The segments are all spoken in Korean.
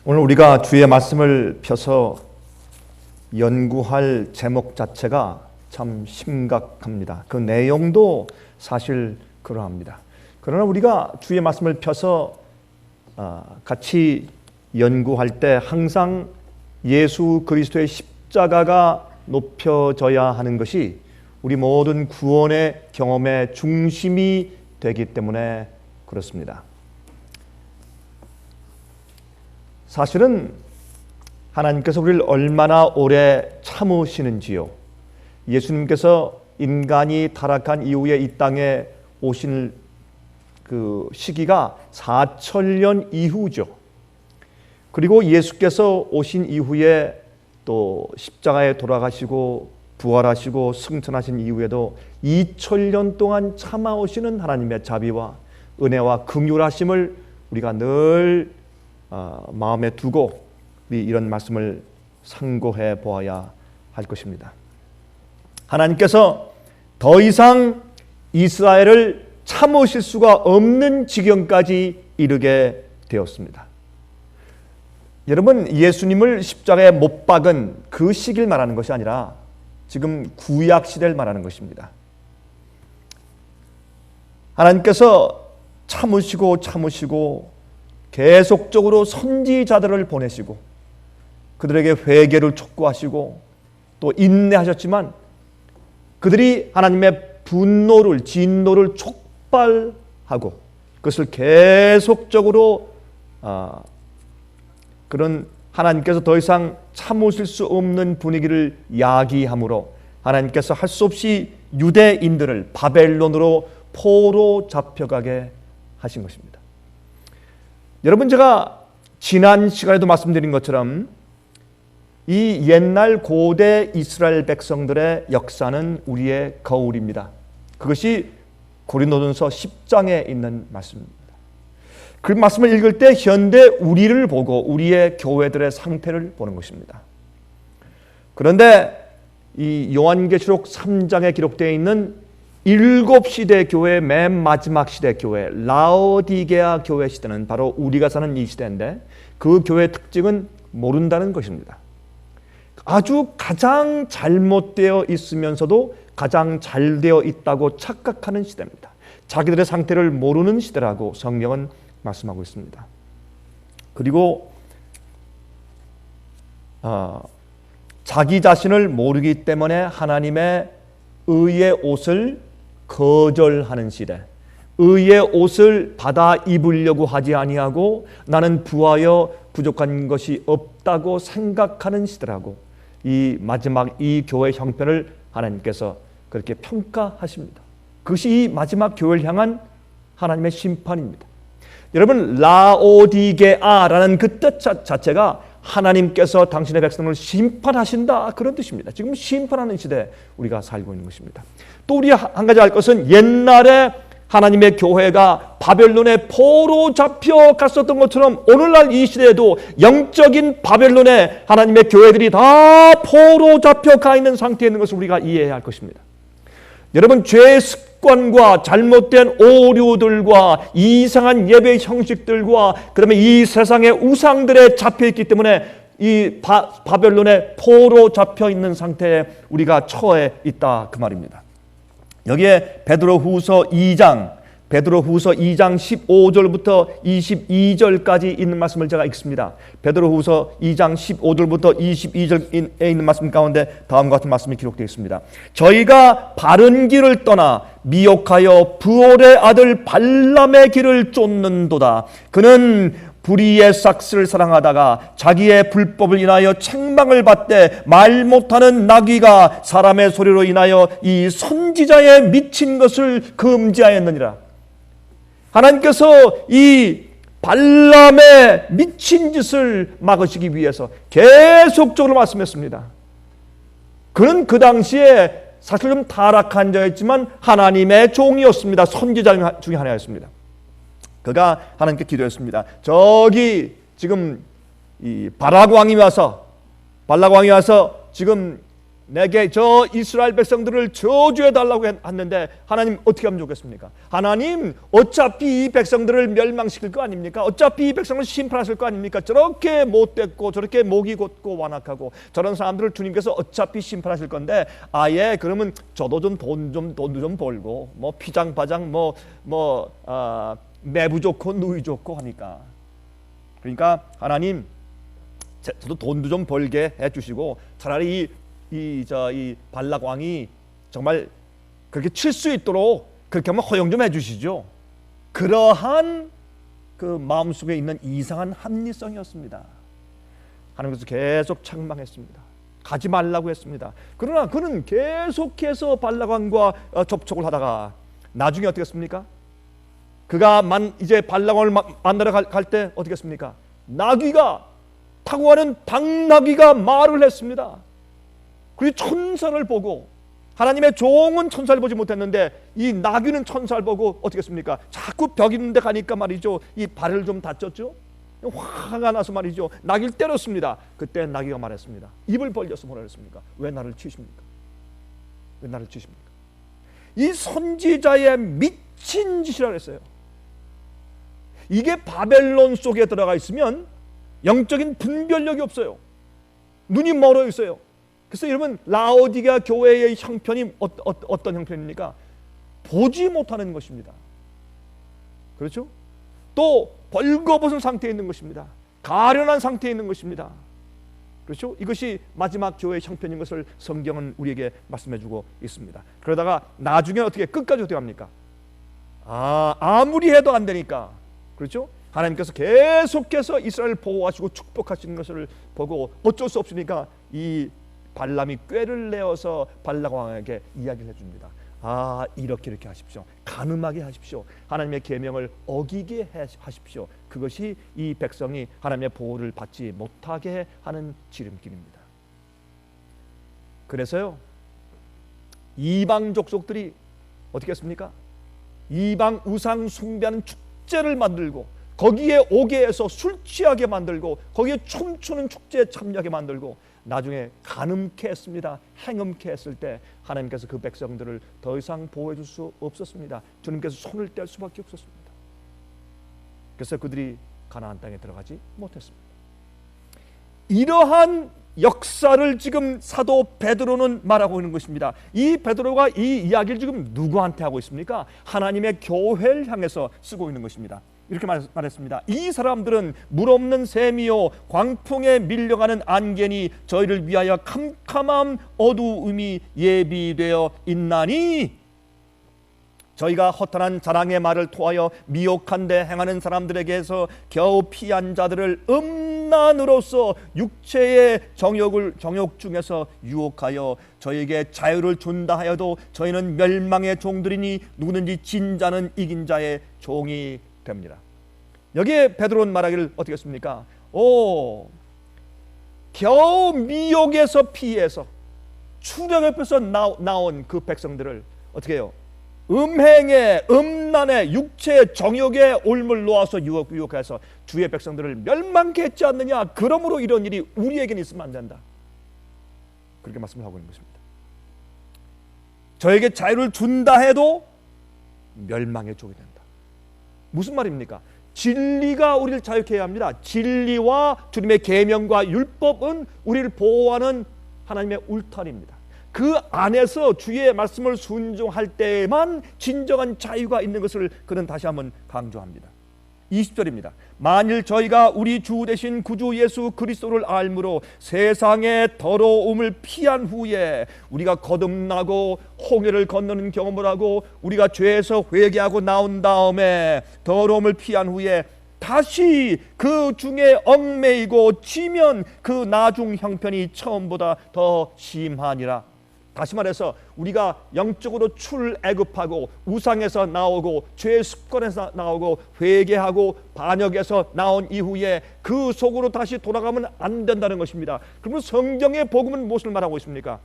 오늘 우리가 주의 말씀을 펴서 연구할 제목 자체가 참 심각합니다. 그 내용도 사실 그러합니다. 그러나 우리가 주의 말씀을 펴서 같이 연구할 때 항상 예수 그리스도의 십자가가 높여져야 하는 것이 우리 모든 구원의 경험의 중심이 되기 때문에 그렇습니다. 사실은 하나님께서 우리를 얼마나 오래 참으시는지요. 예수님께서 인간이 타락한 이후에 이 땅에 오신 그 시기가 4,000년 이후죠. 그리고 예수께서 오신 이후에 또 십자가에 돌아가시고 부활하시고 승천하신 이후에도 2,000년 동안 참아오시는 하나님의 자비와 은혜와 긍휼하심을 우리가 늘 마음에 두고 우리 이런 말씀을 상고해 보아야 할 것입니다. 하나님께서 더 이상 이스라엘을 참으실 수가 없는 지경까지 이르게 되었습니다. 여러분, 예수님을 십자가에 못 박은 그 시기를 말하는 것이 아니라 지금 구약 시대를 말하는 것입니다. 하나님께서 참으시고 계속적으로 선지자들을 보내시고 그들에게 회개를 촉구하시고 또 인내하셨지만 그들이 하나님의 분노를, 진노를 촉발하고 그것을 계속적으로 그런 하나님께서 더 이상 참으실 수 없는 분위기를 야기함으로 하나님께서 할 수 없이 유대인들을 바벨론으로 포로 잡혀가게 하신 것입니다. 여러분, 제가 지난 시간에도 말씀드린 것처럼 이 옛날 고대 이스라엘 백성들의 역사는 우리의 거울입니다. 그것이 고린도전서 10장에 있는 말씀입니다. 그 말씀을 읽을 때 현대 우리를 보고 우리의 교회들의 상태를 보는 것입니다. 그런데 이 요한계시록 3장에 기록되어 있는 7시대 교회의 맨 마지막 시대 교회 라오디게아 교회 시대는 바로 우리가 사는 이 시대인데 그 교회의 특징은 모른다는 것입니다. 아주 가장 잘못되어 있으면서도 가장 잘 되어 있다고 착각하는 시대입니다. 자기들의 상태를 모르는 시대라고 성경은 말씀하고 있습니다. 그리고 자기 자신을 모르기 때문에 하나님의 의의 옷을 거절하는 시대, 의의 옷을 받아 입으려고 하지 아니하고 나는 부하여 부족한 것이 없다고 생각하는 시대라고 이 마지막 이 교회 형편을 하나님께서 그렇게 평가하십니다. 그것이 이 마지막 교회를 향한 하나님의 심판입니다. 여러분, 라오디게아라는 그 뜻 자체가 하나님께서 당신의 백성을 심판하신다 그런 뜻입니다. 지금 심판하는 시대에 우리가 살고 있는 것입니다. 또 우리 한 가지 알 것은 옛날에 하나님의 교회가 바벨론에 포로 잡혀갔었던 것처럼 오늘날 이 시대에도 영적인 바벨론에 하나님의 교회들이 다 포로 잡혀가 있는 상태에 있는 것을 우리가 이해해야 할 것입니다. 여러분, 죄의 습관과 잘못된 오류들과 이상한 예배 형식들과 그다음에 이 세상의 우상들에 잡혀있기 때문에 이 바벨론에 포로 잡혀있는 상태에 우리가 처해 있다 그 말입니다. 여기에 베드로후서 2장 15절부터 22절까지 있는 말씀을 제가 읽습니다. 베드로후서 2장 15절부터 22절에 있는 말씀 가운데 다음과 같은 말씀이 기록되어 있습니다. 저희가 바른 길을 떠나 미혹하여 부올의 아들 발람의 길을 쫓는도다. 그는 불의의 삭스를 사랑하다가 자기의 불법을 인하여 책망을 받되 말 못하는 나귀가 사람의 소리로 인하여 이 선지자의 미친 것을 금지하였느니라. 하나님께서 이 발람의 미친 짓을 막으시기 위해서 계속적으로 말씀했습니다. 그는 그 당시에 사실 좀 타락한 자였지만 하나님의 종이었습니다. 선지자 중에 하나였습니다. 그가 하나님께 기도했습니다. 저기 지금 이 발락 왕이 와서 지금 내게 저 이스라엘 백성들을 저주해 달라고 했는데 하나님 어떻게 하면 좋겠습니까? 하나님 어차피 이 백성들을 멸망시킬 거 아닙니까? 어차피 이 백성을 심판하실 거 아닙니까? 저렇게 못됐고 저렇게 목이 곧고 완악하고 저런 사람들을 주님께서 어차피 심판하실 건데 아예 그러면 저도 좀 돈도 좀 벌고 뭐 피장파장 매부 좋고 누이 좋고 하니까 그러니까 하나님 저도 돈도 좀 벌게 해주시고 차라리 이 발락 왕이 정말 그렇게 칠 수 있도록 그렇게 하면 허용 좀 해주시죠. 그러한 그 마음속에 있는 이상한 합리성이었습니다. 하나님께서 계속 책망했습니다. 가지 말라고 했습니다. 그러나 그는 계속해서 발락 왕과 접촉을 하다가 나중에 어떻게 했습니까? 그가 이제 발락 왕을 만나러 갈 때 어떻게 했습니까? 나귀가 타고 가는 당나귀가 말을 했습니다. 그리고 천사를 보고 하나님의 종은 천사를 보지 못했는데 이 나귀는 천사를 보고 어떻게 했습니까? 자꾸 벽 있는 데 가니까 말이죠. 이 발을 좀 다쳤죠. 화가 나서 말이죠. 나귀를 때렸습니다. 그때 나귀가 말했습니다. 입을 벌려서 뭐라 했습니까? 왜 나를 치십니까? 왜 나를 치십니까? 이 선지자의 미친 짓이라고 했어요. 이게 바벨론 속에 들어가 있으면 영적인 분별력이 없어요. 눈이 멀어 있어요. 그래서 여러분 라오디게아 교회의 형편이 어떤 형편입니까? 보지 못하는 것입니다. 그렇죠? 또 벌거벗은 상태에 있는 것입니다. 가련한 상태에 있는 것입니다. 그렇죠? 이것이 마지막 교회의 형편인 것을 성경은 우리에게 말씀해주고 있습니다. 그러다가 나중에 어떻게 끝까지 어떻게 합니까? 아무리 해도 안 되니까 그렇죠? 하나님께서 계속해서 이스라엘을 보호하시고 축복하시는 것을 보고 어쩔 수 없으니까 이 발람이 꾀를 내어서 발락 왕에게 이야기를 해줍니다. 이렇게 하십시오. 간음하게 하십시오. 하나님의 계명을 어기게 하십시오. 그것이 이 백성이 하나님의 보호를 받지 못하게 하는 지름길입니다. 그래서요 이방 족속들이 어떻게 했습니까? 이방 우상 숭배하는 축제를 만들고 거기에 오게 해서 술 취하게 만들고 거기에 춤추는 축제에 참여하게 만들고 나중에 간음케 했습니다. 행음케 했을 때 하나님께서 그 백성들을 더 이상 보호해 줄 수 없었습니다. 주님께서 손을 뗄 수밖에 없었습니다. 그래서 그들이 가나안 땅에 들어가지 못했습니다. 이러한 역사를 지금 사도 베드로는 말하고 있는 것입니다. 이 베드로가 이 이야기를 지금 누구한테 하고 있습니까? 하나님의 교회를 향해서 쓰고 있는 것입니다. 이렇게 말했습니다. 이 사람들은 물 없는 샘이요 광풍에 밀려가는 안개니 저희를 위하여 캄캄한 어두움이 예비되어 있나니 저희가 허탄한 자랑의 말을 토하여 미혹한 데 행하는 사람들에게서 겨우 피한 자들을 음란으로서 육체의 정욕 중에서 유혹하여 저에게 자유를 준다 하여도 저희는 멸망의 종들이니 누구든지 진 자는 이긴 자의 종이 됩니다. 여기에 베드로는 말하기를 어떻게 했습니까? 겨우 미혹에서 피해서 추력 옆에서 나온 그 백성들을 어떻게 해요? 음행에 음란에 육체의 정욕에 올물 놓아서 유혹해서 주의 백성들을 멸망케 했지 않느냐. 그러므로 이런 일이 우리에게는 있으면 안 된다. 그렇게 말씀을 하고 있는 것입니다. 저에게 자유를 준다 해도 멸망의 종이 된다. 무슨 말입니까? 진리가 우리를 자유케 해야 합니다. 진리와 주님의 계명과 율법은 우리를 보호하는 하나님의 울타리입니다. 그 안에서 주의 말씀을 순종할 때에만 진정한 자유가 있는 것을 그는 다시 한번 강조합니다. 20절입니다. 만일 저희가 우리 주 되신 구주 예수 그리스도를 알므로 세상의 더러움을 피한 후에 우리가 거듭나고 홍해를 건너는 경험을 하고 우리가 죄에서 회개하고 나온 다음에 더러움을 피한 후에 다시 그 중에 얽매이고 지면 그 나중 형편이 처음보다 더 심하니라. 다시 말해서 우리가 영적으로 출애굽하고 우상에서 나오고 죄의 습관에서 나오고 회개하고 반역에서 나온 이후에 그 속으로 다시 돌아가면 안 된다는 것입니다. 그러면 성경의 복음은 무엇을 말하고 있습니까?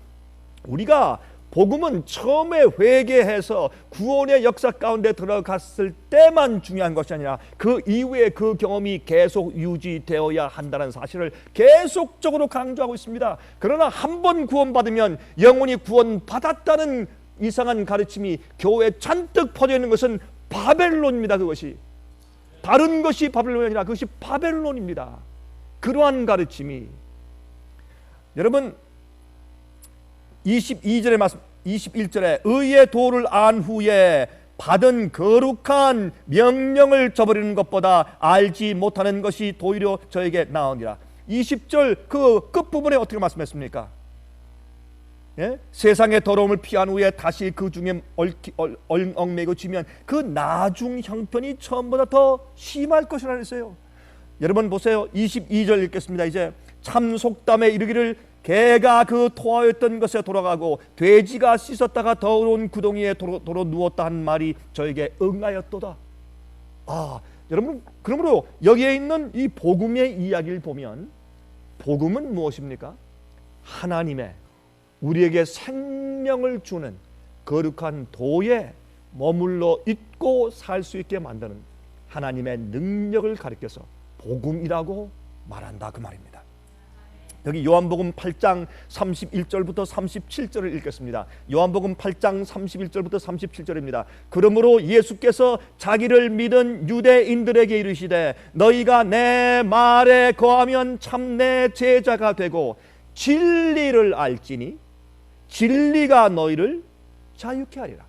우리가 복음은 처음에 회개해서 구원의 역사 가운데 들어갔을 때만 중요한 것이 아니라 그 이후에 그 경험이 계속 유지되어야 한다는 사실을 계속적으로 강조하고 있습니다. 그러나 한 번 구원받으면 영원히 구원받았다는 이상한 가르침이 교회에 잔뜩 퍼져 있는 것은 바벨론입니다. 그것이 다른 것이 바벨론이 아니라 그것이 바벨론입니다. 그러한 가르침이 여러분 22절의 말씀 21절에 의의 도를 안 후에 받은 거룩한 명령을 저버리는 것보다 알지 못하는 것이 도리어 저에게 나으니라. 20절 그 끝부분에 어떻게 말씀했습니까? 예? 세상의 더러움을 피한 후에 다시 그 중에 얽매고 지면 그 나중 형편이 처음보다 더 심할 것이라 했어요. 여러분 보세요. 22절 읽겠습니다. 이제 참 속담에 이르기를 개가 그 토하였던 것에 돌아가고 돼지가 씻었다가 더러운 구덩이에 도로 누웠다 한 말이 저에게 응하였도다. 여러분 그러므로 여기에 있는 이 복음의 이야기를 보면 복음은 무엇입니까? 하나님의 우리에게 생명을 주는 거룩한 도에 머물러 있고 살 수 있게 만드는 하나님의 능력을 가리켜서 복음이라고 말한다 그 말입니다. 여기 요한복음 8장 31절부터 37절을 읽겠습니다. 요한복음 8장 31절부터 37절입니다. 그러므로 예수께서 자기를 믿은 유대인들에게 이르시되 너희가 내 말에 거하면 참 내 제자가 되고 진리를 알지니 진리가 너희를 자유케 하리라.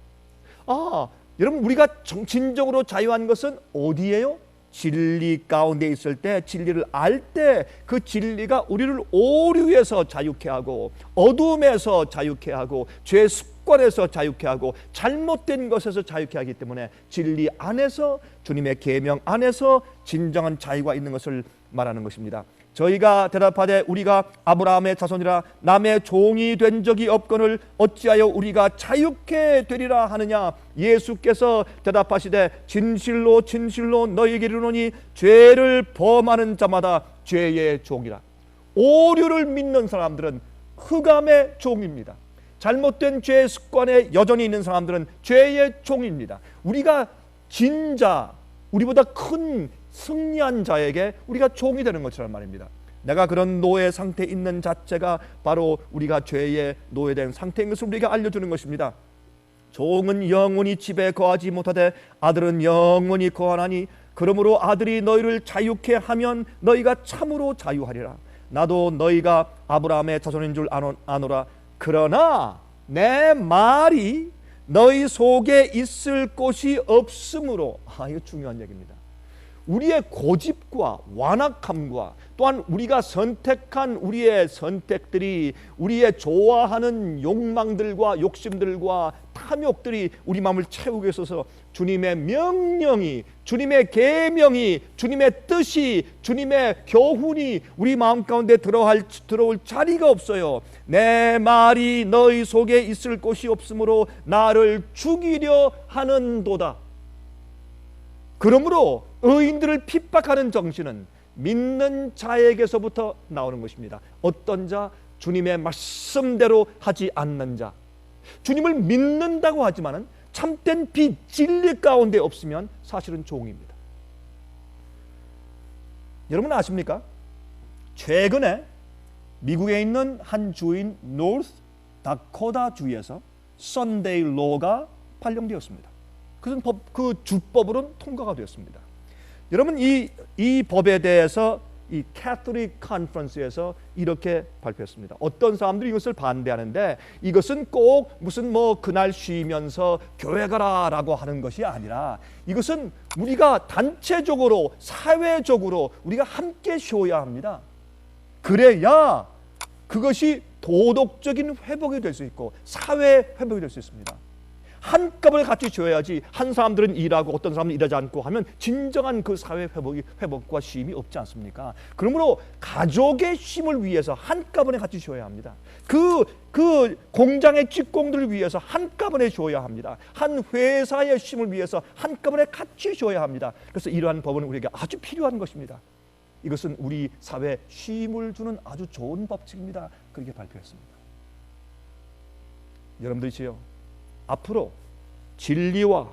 여러분 우리가 정신적으로 자유한 것은 어디예요? 진리 가운데 있을 때 진리를 알 때 그 진리가 우리를 오류에서 자유케 하고 어둠에서 자유케 하고 죄 습관에서 자유케 하고 잘못된 것에서 자유케 하기 때문에 진리 안에서 주님의 계명 안에서 진정한 자유가 있는 것을 말하는 것입니다. 저희가 대답하되 우리가 아브라함의 자손이라 남의 종이 된 적이 없거늘 어찌하여 우리가 자유케 되리라 하느냐. 예수께서 대답하시되 진실로 진실로 너희에게 이르노니 죄를 범하는 자마다 죄의 종이라. 오류를 믿는 사람들은 흑암의 종입니다. 잘못된 죄 습관에 여전히 있는 사람들은 죄의 종입니다. 우리가 진자, 우리보다 큰 승리한 자에게 우리가 종이 되는 것처럼 말입니다. 내가 그런 노예 상태에 있는 자체가 바로 우리가 죄의 노예된 상태인 것을 우리에게 알려주는 것입니다. 종은 영원히 집에 거하지 못하되 아들은 영원히 거하나니 그러므로 아들이 너희를 자유케 하면 너희가 참으로 자유하리라. 나도 너희가 아브라함의 자손인 줄 아노라. 그러나 내 말이 너희 속에 있을 곳이 없으므로 이거 중요한 얘기입니다. 우리의 고집과 완악함과 또한 우리가 선택한 우리의 선택들이 우리의 좋아하는 욕망들과 욕심들과 탐욕들이 우리 마음을 채우고 있어서 주님의 명령이, 주님의 계명이, 주님의 뜻이, 주님의 교훈이 우리 마음 가운데 들어올 자리가 없어요. 내 말이 너희 속에 있을 곳이 없으므로 나를 죽이려 하는도다. 그러므로 의인들을 핍박하는 정신은 믿는 자에게서부터 나오는 것입니다. 어떤 자? 주님의 말씀대로 하지 않는 자. 주님을 믿는다고 하지만 참된 빛 진리 가운데 없으면 사실은 종입니다. 여러분 아십니까? 최근에 미국에 있는 한 주인 노스 다코타 주에서 선데이 로가 발령되었습니다. 그것은 그 주법으로는 통과가 되었습니다. 여러분 이 법에 대해서 이 캐톨릭 컨퍼런스에서 이렇게 발표했습니다. 어떤 사람들이 이것을 반대하는데 이것은 꼭 무슨 그날 쉬면서 교회 가라라고 하는 것이 아니라 이것은 우리가 단체적으로 사회적으로 우리가 함께 쉬어야 합니다. 그래야 그것이 도덕적인 회복이 될 수 있고 사회 회복이 될 수 있습니다. 한꺼번에 같이 쉬어야지 한 사람들은 일하고 어떤 사람은 일하지 않고 하면 진정한 그 사회 회복과 쉼이 없지 않습니까? 그러므로 가족의 쉼을 위해서 한꺼번에 같이 쉬어야 합니다. 그 공장의 직공들을 위해서 한꺼번에 쉬어야 합니다. 한 회사의 쉼을 위해서 한꺼번에 같이 쉬어야 합니다. 그래서 이러한 법은 우리에게 아주 필요한 것입니다. 이것은 우리 사회에 쉼을 주는 아주 좋은 법칙입니다. 그렇게 발표했습니다. 여러분들이지요, 앞으로 진리와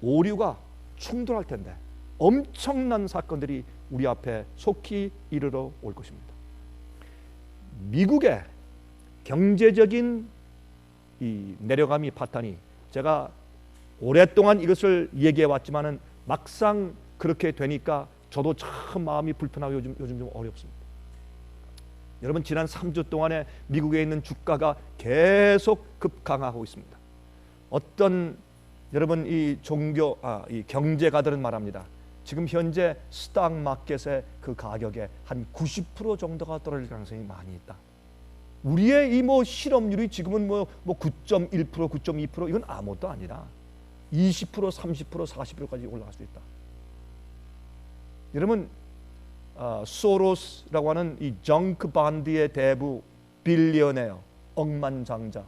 오류가 충돌할 텐데 엄청난 사건들이 우리 앞에 속히 이르러 올 것입니다. 미국의 경제적인 이 내려감이 파탄이, 제가 오랫동안 이것을 얘기해 왔지만은 막상 그렇게 되니까 저도 참 마음이 불편하고 요즘 좀 어렵습니다. 여러분, 지난 3주 동안에 미국에 있는 주가가 계속 급강하고 있습니다. 어떤 여러분 이 경제가들은 말합니다. 지금 현재 스탁 마켓의 그 가격에 한 90% 정도가 떨어질 가능성이 많이 있다. 우리의 이 실업률이 지금은 9.1%, 9.2% 이건 아무것도 아니라 20%, 30%, 40%까지 올라갈 수 있다. 여러분, 소로스라고 하는 이 정크 반드의 대부 빌리어네어, 억만장자,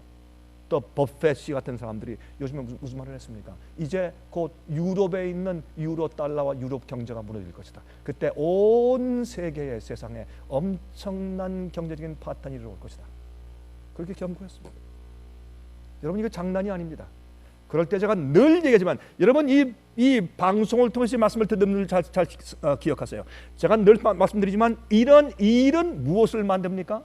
또 버펫 같은 사람들이 요즘에 무슨 말을 했습니까? 이제 곧 유럽에 있는 유로 달러와 유럽 경제가 무너질 것이다. 그때 온 세계의 세상에 엄청난 경제적인 파탄이 일어날 것이다. 그렇게 경고했습니다. 여러분, 이거 장난이 아닙니다. 그럴 때 제가 늘 얘기하지만, 여러분 이 방송을 통해서 말씀을 듣는 분들 잘 기억하세요. 제가 늘 말씀드리지만, 이런 일은 무엇을 만듭니까?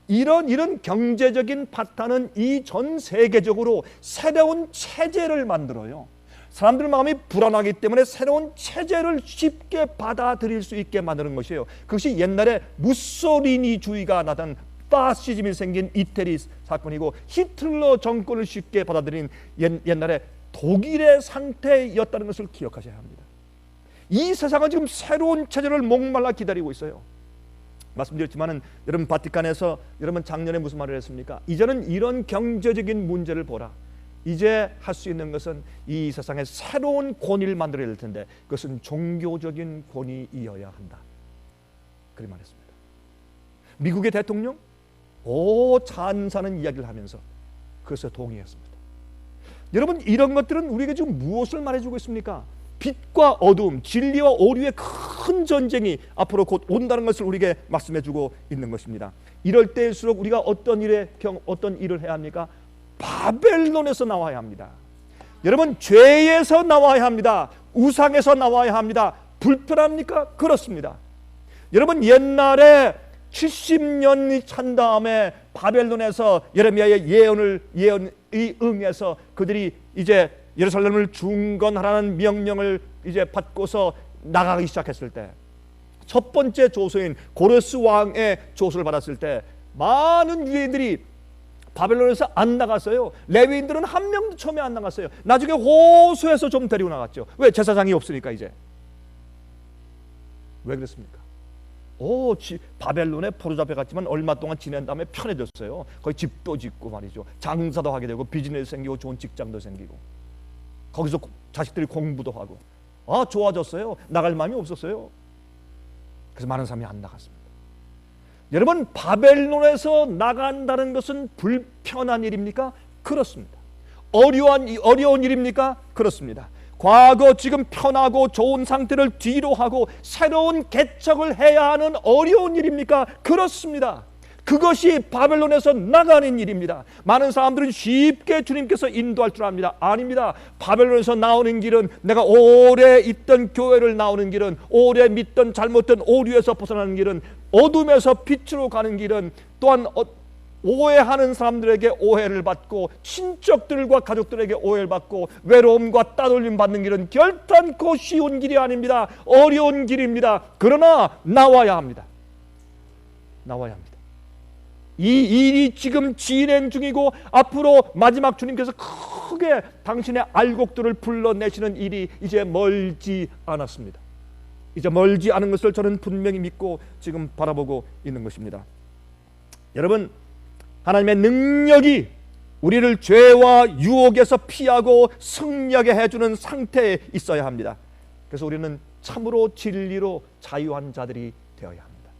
이런 경제적인 파탄은 이 전 세계적으로 새로운 체제를 만들어요. 사람들 마음이 불안하기 때문에 새로운 체제를 쉽게 받아들일 수 있게 만드는 것이에요. 그것이 옛날에 무소리니주의가 나타난 파시즘이 생긴 이태리 사건이고, 히틀러 정권을 쉽게 받아들인 옛날에 독일의 상태였다는 것을 기억하셔야 합니다. 이 세상은 지금 새로운 체제를 목말라 기다리고 있어요. 말씀드렸지만은, 여러분 바티칸에서 여러분 작년에 무슨 말을 했습니까? 이제는 이런 경제적인 문제를 보라. 이제 할 수 있는 것은 이 세상에 새로운 권위를 만들어야 될 텐데, 그것은 종교적인 권위이어야 한다. 그렇게 말했습니다. 미국의 대통령 찬사는 이야기를 하면서 그것에 동의했습니다. 여러분, 이런 것들은 우리에게 지금 무엇을 말해주고 있습니까? 빛과 어둠, 진리와 오류의 큰 전쟁이 앞으로 곧 온다는 것을 우리에게 말씀해주고 있는 것입니다. 이럴 때일수록 우리가 어떤 일을 해야 합니까? 바벨론에서 나와야 합니다. 여러분, 죄에서 나와야 합니다. 우상에서 나와야 합니다. 불편합니까? 그렇습니다. 여러분, 옛날에 70년이 찬 다음에 바벨론에서 예레미야의 예언이 응해서 그들이 이제 예루살렘을 중건하라는 명령을 이제 받고서 나가기 시작했을 때, 첫 번째 조소인 고레스 왕의 조소를 받았을 때 많은 유대인들이 바벨론에서 안 나갔어요. 레위인들은 한 명도 처음에 안 나갔어요. 나중에 호수에서 좀 데리고 나갔죠. 왜? 제사장이 없으니까. 이제 왜 그랬습니까? 바벨론에 포로잡혀 갔지만 얼마 동안 지낸 다음에 편해졌어요. 거기 집도 짓고 말이죠. 장사도 하게 되고 비즈니스 생기고 좋은 직장도 생기고, 거기서 자식들이 공부도 하고, 좋아졌어요. 나갈 마음이 없었어요. 그래서 많은 사람이 안 나갔습니다. 여러분, 바벨론에서 나간다는 것은 불편한 일입니까? 그렇습니다. 어려운 일입니까? 그렇습니다. 과거 지금 편하고 좋은 상태를 뒤로 하고 새로운 개척을 해야 하는 어려운 일입니까? 그렇습니다. 그것이 바벨론에서 나가는 일입니다. 많은 사람들은 쉽게 주님께서 인도할 줄 압니다. 아닙니다. 바벨론에서 나오는 길은, 내가 오래 있던 교회를 나오는 길은, 오래 믿던 잘못된 오류에서 벗어나는 길은, 어둠에서 빛으로 가는 길은, 또한 오해하는 사람들에게 오해를 받고, 친척들과 가족들에게 오해를 받고, 외로움과 따돌림 받는 길은 결단코 쉬운 길이 아닙니다. 어려운 길입니다. 그러나 나와야 합니다. 나와야 합니다. 이 일이 지금 진행 중이고, 앞으로 마지막 주님께서 크게 당신의 알곡들을 불러내시는 일이 이제 멀지 않았습니다. 이제 멀지 않은 것을 저는 분명히 믿고 지금 바라보고 있는 것입니다. 여러분, 하나님의 능력이 우리를 죄와 유혹에서 피하고 승리하게 해주는 상태에 있어야 합니다. 그래서 우리는 참으로 진리로 자유한 자들이 되어야 합니다.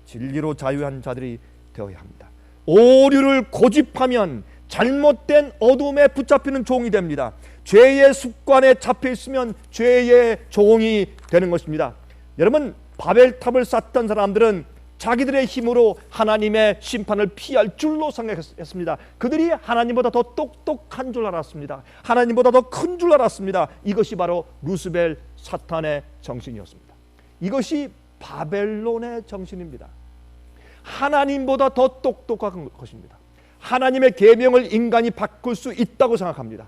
진리로 자유한 자들이 되어야 합니다. 오류를 고집하면 잘못된 어둠에 붙잡히는 종이 됩니다. 죄의 습관에 잡혀 있으면 죄의 종이 되는 것입니다. 여러분, 바벨탑을 쌓던 사람들은 자기들의 힘으로 하나님의 심판을 피할 줄로 생각했습니다. 그들이 하나님보다 더 똑똑한 줄 알았습니다. 하나님보다 더 큰 줄 알았습니다. 이것이 바로 루스벨 사탄의 정신이었습니다. 이것이 바벨론의 정신입니다. 하나님보다 더 똑똑한 것입니다. 하나님의 계명을 인간이 바꿀 수 있다고 생각합니다.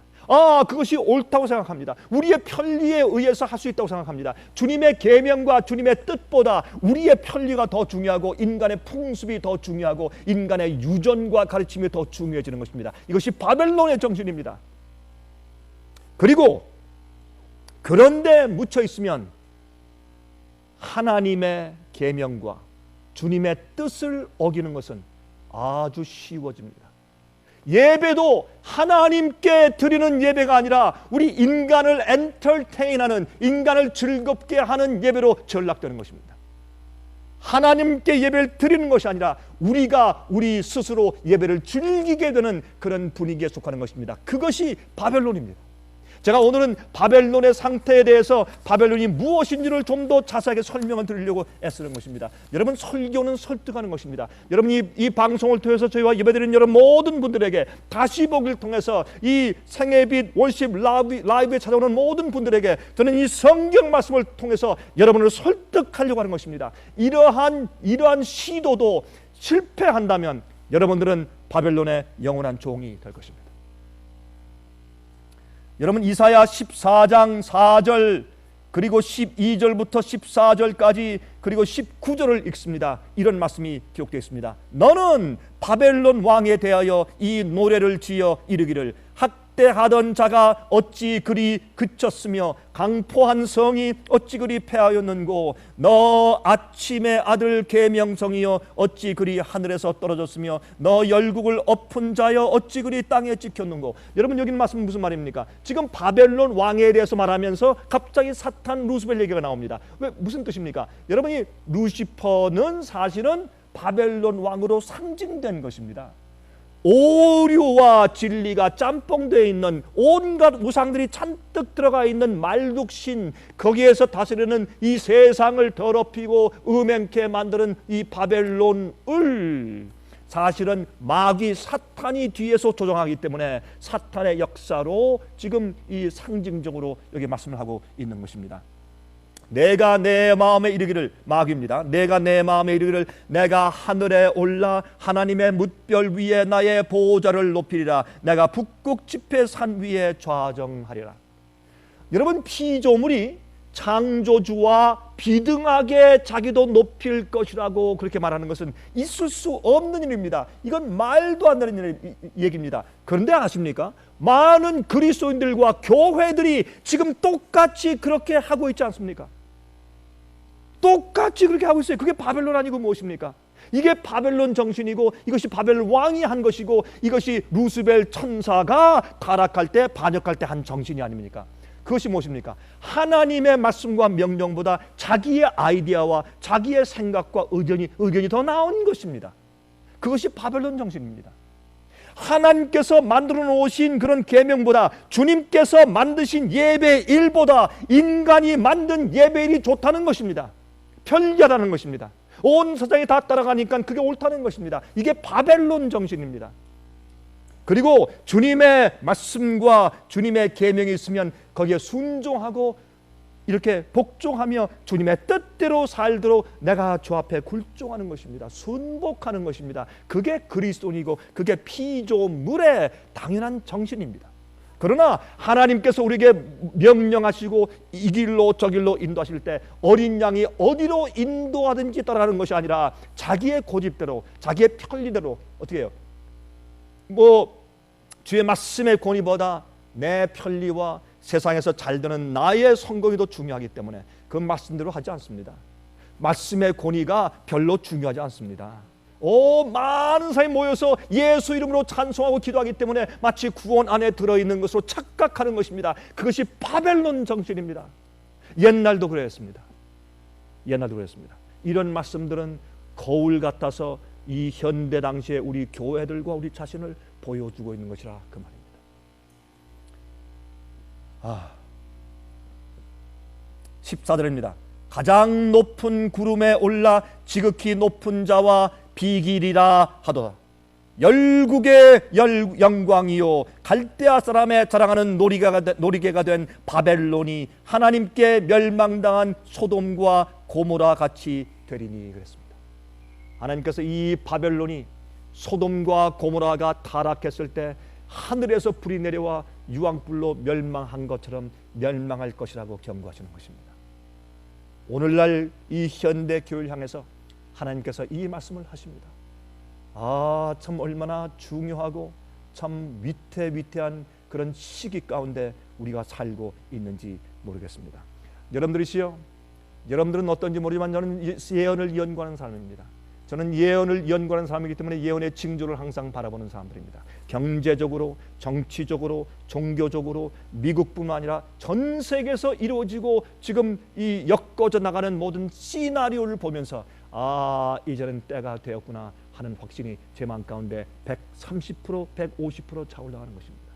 그것이 옳다고 생각합니다. 우리의 편리에 의해서 할 수 있다고 생각합니다. 주님의 계명과 주님의 뜻보다 우리의 편리가 더 중요하고 인간의 풍습이 더 중요하고 인간의 유전과 가르침이 더 중요해지는 것입니다. 이것이 바벨론의 정신입니다. 그리고 그런데 묻혀 있으면 하나님의 계명과 주님의 뜻을 어기는 것은 아주 쉬워집니다. 예배도 하나님께 드리는 예배가 아니라 우리 인간을 엔터테인하는, 인간을 즐겁게 하는 예배로 전락되는 것입니다. 하나님께 예배를 드리는 것이 아니라 우리가 우리 스스로 예배를 즐기게 되는 그런 분위기에 속하는 것입니다. 그것이 바벨론입니다. 제가 오늘은 바벨론의 상태에 대해서 바벨론이 무엇인지를 좀 더 자세하게 설명을 드리려고 애쓰는 것입니다. 여러분, 설교는 설득하는 것입니다. 여러분이 이 방송을 통해서 저희와 예배드리는 여러분 모든 분들에게, 다시 보기를 통해서 이 생애빛 월십 라이브에 찾아오는 모든 분들에게 저는 이 성경 말씀을 통해서 여러분을 설득하려고 하는 것입니다. 이러한 시도도 실패한다면 여러분들은 바벨론의 영원한 종이 될 것입니다. 여러분, 이사야 14장 4절 그리고 12절부터 14절까지 그리고 19절을 읽습니다. 이런 말씀이 기록되어 있습니다. 너는 바벨론 왕에 대하여 이 노래를 지어 이르기를, 학대하던 자가 어찌 그리 그쳤으며 강포한 성이 어찌 그리 패하였는고, 너 아침의 아들 계명성이여 어찌 그리 하늘에서 떨어졌으며 너 열국을 엎은 자여 어찌 그리 땅에 찍혔는고. 여러분, 여기 말씀은 무슨 말입니까? 지금 바벨론 왕에 대해서 말하면서 갑자기 사탄 루스벨 얘기가 나옵니다. 왜, 무슨 뜻입니까? 여러분이 루시퍼는 사실은 바벨론 왕으로 상징된 것입니다. 오류와 진리가 짬뽕되어 있는 온갖 우상들이 잔뜩 들어가 있는 말뚝신, 거기에서 다스리는 이 세상을 더럽히고 음행케 만드는 이 바벨론을 사실은 마귀 사탄이 뒤에서 조종하기 때문에 사탄의 역사로 지금 이 상징적으로 여기 말씀을 하고 있는 것입니다. 내가 내 마음에 이르기를, 마귀입니다. 내가 내 마음에 이르기를 내가 하늘에 올라 하나님의 뭇별 위에 나의 보좌를 높이리라. 내가 북극 지폐 산 위에 좌정하리라. 여러분, 피조물이 창조주와 비등하게 자기도 높일 것이라고 그렇게 말하는 것은 있을 수 없는 일입니다. 이건 말도 안 되는 얘기입니다. 그런데 아십니까? 많은 그리스도인들과 교회들이 지금 똑같이 그렇게 하고 있지 않습니까? 똑같이 그렇게 하고 있어요. 그게 바벨론 아니고 무엇입니까? 이게 바벨론 정신이고, 이것이 바벨 왕이 한 것이고, 이것이 루스벨 천사가 타락할 때, 반역할 때 한 정신이 아닙니까? 그것이 무엇입니까? 하나님의 말씀과 명령보다 자기의 아이디어와 자기의 생각과 의견이 더 나은 것입니다. 그것이 바벨론 정신입니다. 하나님께서 만들어 놓으신 그런 계명보다, 주님께서 만드신 예배일보다 인간이 만든 예배일이 좋다는 것입니다. 편리하다는 것입니다. 온 세상이 다 따라가니까 그게 옳다는 것입니다. 이게 바벨론 정신입니다. 그리고 주님의 말씀과 주님의 계명이 있으면 거기에 순종하고 이렇게 복종하며 주님의 뜻대로 살도록 내가 주 앞에 굴종하는 것입니다. 순복하는 것입니다. 그게 그리스도인이고 그게 피조물의 당연한 정신입니다. 그러나 하나님께서 우리에게 명령하시고 이 길로 저 길로 인도하실 때 어린 양이 어디로 인도하든지 따라가는 것이 아니라 자기의 고집대로, 자기의 편리대로, 어떻게 해요? 주의 말씀의 권위보다 내 편리와 세상에서 잘 되는 나의 성공이 더 중요하기 때문에 그 말씀대로 하지 않습니다. 말씀의 권위가 별로 중요하지 않습니다. 많은 사람이 모여서 예수 이름으로 찬송하고 기도하기 때문에 마치 구원 안에 들어있는 것으로 착각하는 것입니다. 그것이 바벨론 정신입니다. 옛날도 그랬습니다. 이런 말씀들은 거울 같아서 이 현대 당시에 우리 교회들과 우리 자신을 보여주고 있는 것이라 그 말입니다. 14절입니다. 가장 높은 구름에 올라 지극히 높은 자와 비길이라 하도다. 열국의 영광이요 갈대아 사람의 자랑하는 놀이개가 된 바벨론이 하나님께 멸망당한 소돔과 고모라 같이 되리니 그랬습니다. 하나님께서 이 바벨론이 소돔과 고모라가 타락했을 때 하늘에서 불이 내려와 유황불로 멸망한 것처럼 멸망할 것이라고 경고하시는 것입니다. 오늘날 이 현대 교회를 향해서 하나님께서 이 말씀을 하십니다. 참 얼마나 중요하고 참 위태위태한 그런 시기 가운데 우리가 살고 있는지 모르겠습니다. 여러분들은 어떤지 모르지만 저는 예언을 연구하는 사람입니다. 저는 예언을 연구하는 사람이기 때문에 예언의 징조를 항상 바라보는 사람들입니다. 경제적으로, 정치적으로, 종교적으로 미국뿐만 아니라 전 세계에서 이루어지고 지금 이 엮어져 나가는 모든 시나리오를 보면서 이제는 때가 되었구나 하는 확신이 제 마음 가운데 130%, 150% 차올라가는 것입니다.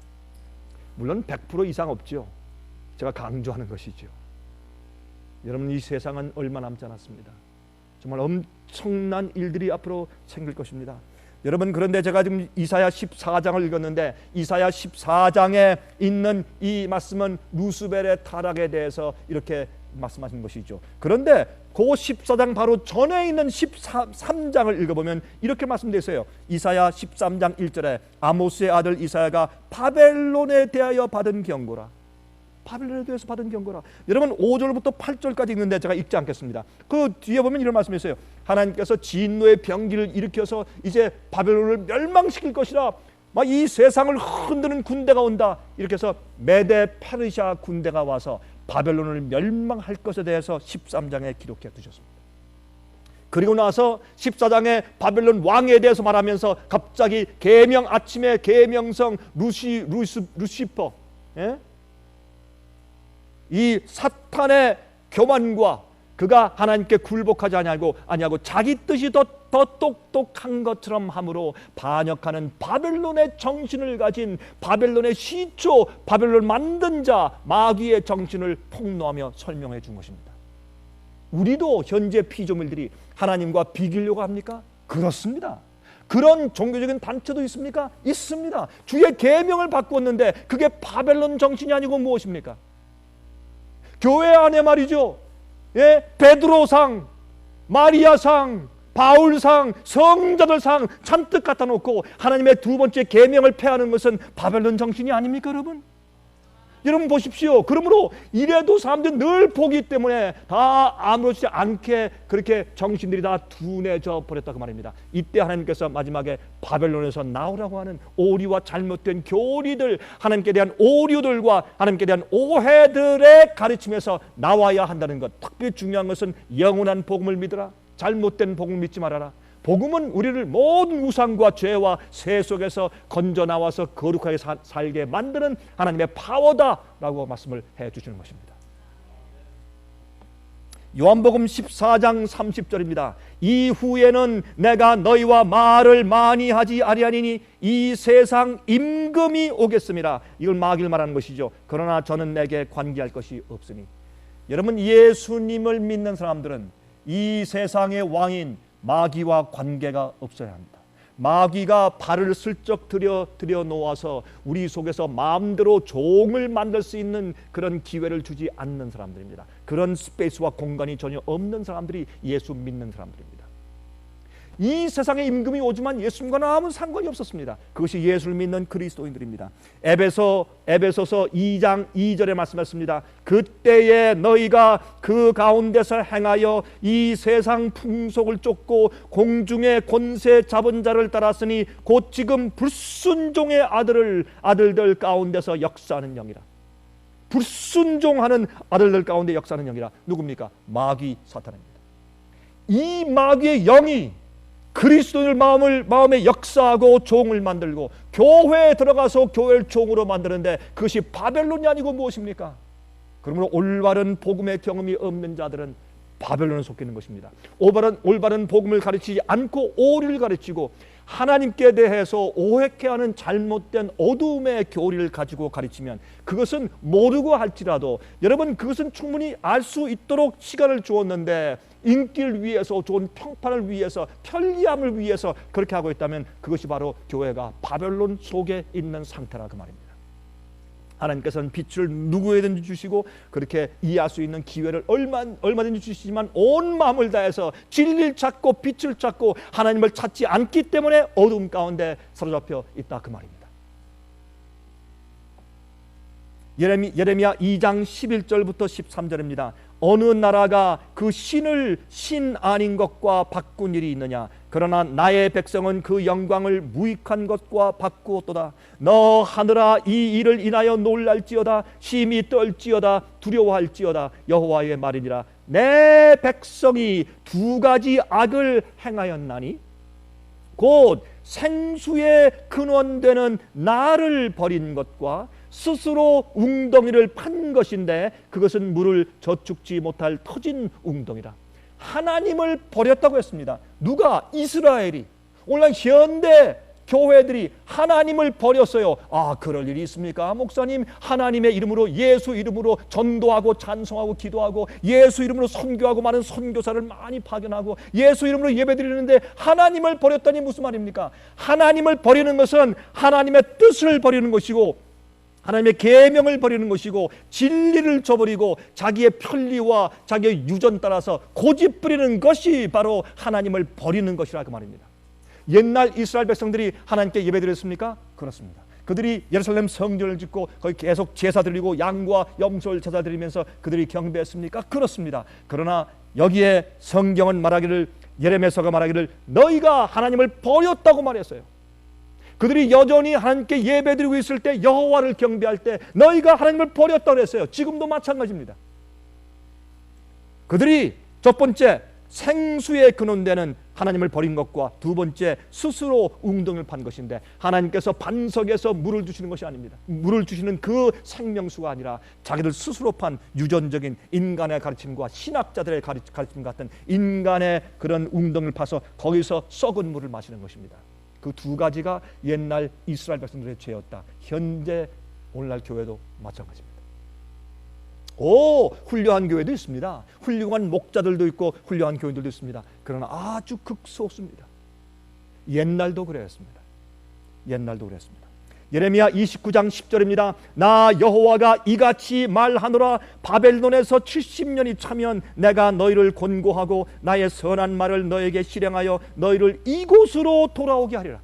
물론 100% 이상 없죠. 제가 강조하는 것이죠. 여러분, 이 세상은 얼마 남지 않았습니다. 정말 엄청난 일들이 앞으로 생길 것입니다. 여러분, 그런데 제가 지금 이사야 14장을 읽었는데 이사야 14장에 있는 이 말씀은 루스벨의 타락에 대해서 이렇게 말씀하신 것이죠. 그런데 그 14장 바로 전에 있는 13장을 읽어보면 이렇게 말씀되어 있어요. 이사야 13장 1절에 아모스의 아들 이사야가 바벨론에 대하여 받은 경고라. 바벨론에 대해서 받은 경고라. 여러분, 5절부터 8절까지 읽는데 제가 읽지 않겠습니다. 그 뒤에 보면 이런 말씀이 있어요. 하나님께서 진노의 병기를 일으켜서 이제 바벨론을 멸망시킬 것이라. 막 이 세상을 흔드는 군대가 온다. 이렇게 해서 메데 페르시아 군대가 와서 바벨론을 멸망할 것에 대해서 13장에 기록해 두셨습니다. 그리고 나서 14장에 바벨론 왕에 대해서 말하면서 갑자기 아침에 계명성 루시퍼, 이 사탄의 교만과 그가 하나님께 굴복하지 아니하고 자기 뜻이 더 똑똑한 것처럼 함으로 반역하는 바벨론의 정신을 가진 바벨론의 시초, 바벨론 만든 자 마귀의 정신을 폭로하며 설명해 준 것입니다. 우리도 현재 피조물들이 하나님과 비기려고 합니까? 그렇습니다. 그런 종교적인 단체도 있습니까? 있습니다. 주의 계명을 바꾸었는데 그게 바벨론 정신이 아니고 무엇입니까? 교회 안에 말이죠. 베드로상, 마리아상, 바울상, 성자들상 잔뜩 갖다 놓고 하나님의 두 번째 계명을 폐하는 것은 바벨론 정신이 아닙니까, 여러분? 여러분 보십시오. 그러므로 이래도 사람들이 늘 보기 때문에 다 아무렇지 않게 그렇게 정신들이 다 둔해져 버렸다고 말입니다. 이때 하나님께서 마지막에 바벨론에서 나오라고 하는 오리와 잘못된 교리들, 하나님께 대한 오류들과 하나님께 대한 오해들의 가르침에서 나와야 한다는 것. 특biệt 중요한 것은 영원한 복음을 믿으라. 잘못된 복음을 믿지 말아라. 복음은 우리를 모든 우상과 죄와 새 속에서 건져 나와서 거룩하게 살게 만드는 하나님의 파워다라고 말씀을 해주시는 것입니다. 요한복음 14장 30절입니다. 이후에는 내가 너희와 말을 많이 하지 아니하리니 이 세상 임금이 오겠습니다. 이걸 마귀를 말하는 것이죠. 그러나 저는 내게 관계할 것이 없으니. 여러분, 예수님을 믿는 사람들은 이 세상의 왕인 마귀와 관계가 없어야 합니다. 마귀가 발을 슬쩍 들여 놓아서 우리 속에서 마음대로 종을 만들 수 있는 그런 기회를 주지 않는 사람들입니다. 그런 스페이스와 공간이 전혀 없는 사람들이 예수 믿는 사람들입니다. 이 세상에 임금이 오지만 예수님과는 아무 상관이 없었습니다. 그것이 예수를 믿는 그리스도인들입니다. 에베소서 2장 2절에 말씀했습니다. 그때에 너희가 그 가운데서 행하여 이 세상 풍속을 쫓고 공중의 권세 잡은 자를 따랐으니 곧 지금 불순종의 아들들 가운데서 역사하는 영이라. 불순종하는 아들들 가운데 역사하는 영이라. 누굽니까? 마귀 사탄입니다. 이 마귀의 영이 그리스도인을 마음에 역사하고 종을 만들고 교회에 들어가서 교회를 종으로 만드는데 그것이 바벨론이 아니고 무엇입니까? 그러므로 올바른 복음의 경험이 없는 자들은 바벨론에 속해 있는 것입니다. 올바른 복음을 가르치지 않고 오류를 가르치고 하나님께 대해서 오해케하는 잘못된 어두움의 교리를 가지고 가르치면 그것은 모르고 할지라도 여러분 그것은 충분히 알 수 있도록 시간을 주었는데 인기를 위해서 좋은 평판을 위해서 편리함을 위해서 그렇게 하고 있다면 그것이 바로 교회가 바벨론 속에 있는 상태라 그 말입니다. 하나님께서는 빛을 누구에든지 주시고 그렇게 이해할 수 있는 기회를 얼마든지 주시지만 온 마음을 다해서 진리를 찾고 빛을 찾고 하나님을 찾지 않기 때문에 어두움 가운데 사로잡혀 있다 그 말입니다. 예레미야 2장 11절부터 13절입니다. 어느 나라가 그 신을 신 아닌 것과 바꾼 일이 있느냐? 그러나 나의 백성은 그 영광을 무익한 것과 바꾸었도다. 너 하늘아 이 일을 인하여 놀랄지어다. 심히 떨지어다. 두려워할지어다. 여호와의 말이니라. 내 백성이 두 가지 악을 행하였나니 곧 생수의 근원되는 나를 버린 것과 스스로 웅덩이를 판 것인데 그것은 물을 저축지 못할 터진 웅덩이라. 하나님을 버렸다고 했습니다. 누가? 이스라엘이. 오늘날 현대 교회들이 하나님을 버렸어요. 아, 그럴 일이 있습니까? 목사님, 하나님의 이름으로 예수 이름으로 전도하고 찬송하고 기도하고 예수 이름으로 선교하고 많은 선교사를 많이 파견하고 예수 이름으로 예배드리는데 하나님을 버렸다니 무슨 말입니까? 하나님을 버리는 것은 하나님의 뜻을 버리는 것이고 하나님의 계명을 버리는 것이고 진리를 저버리고 자기의 편리와 자기의 유전 따라서 고집 부리는 것이 바로 하나님을 버리는 것이라 그 말입니다. 옛날 이스라엘 백성들이 하나님께 예배드렸습니까? 그렇습니다. 그들이 예루살렘 성전을 짓고 거기 계속 제사 드리고 양과 염소를 제사 드리면서 그들이 경배했습니까? 그렇습니다. 그러나 여기에 성경은 말하기를, 예레미야서가 말하기를 너희가 하나님을 버렸다고 말했어요. 그들이 여전히 하나님께 예배드리고 있을 때, 여호와를 경배할 때 너희가 하나님을 버렸다고 했어요. 지금도 마찬가지입니다. 그들이 첫 번째 생수의 근원되는 하나님을 버린 것과 두 번째 스스로 웅덩이를 판 것인데 하나님께서 반석에서 물을 주시는 것이 아닙니다. 물을 주시는 그 생명수가 아니라 자기들 스스로 판 유전적인 인간의 가르침과 신학자들의 가르침 같은 인간의 그런 웅덩이를 파서 거기서 썩은 물을 마시는 것입니다. 그 두 가지가 옛날 이스라엘 백성들의 죄였다. 현재 오늘날 교회도 마찬가지입니다. 훌륭한 교회도 있습니다. 훌륭한 목자들도 있고 훌륭한 교인들도 있습니다. 그러나 아주 극소수입니다. 옛날도 그랬습니다. 옛날도 그랬습니다. 예레미야 29장 10절입니다. 나 여호와가 이같이 말하노라. 바벨론에서 70년이 차면 내가 너희를 권고하고 나의 선한 말을 너에게 실행하여 너희를 이곳으로 돌아오게 하리라.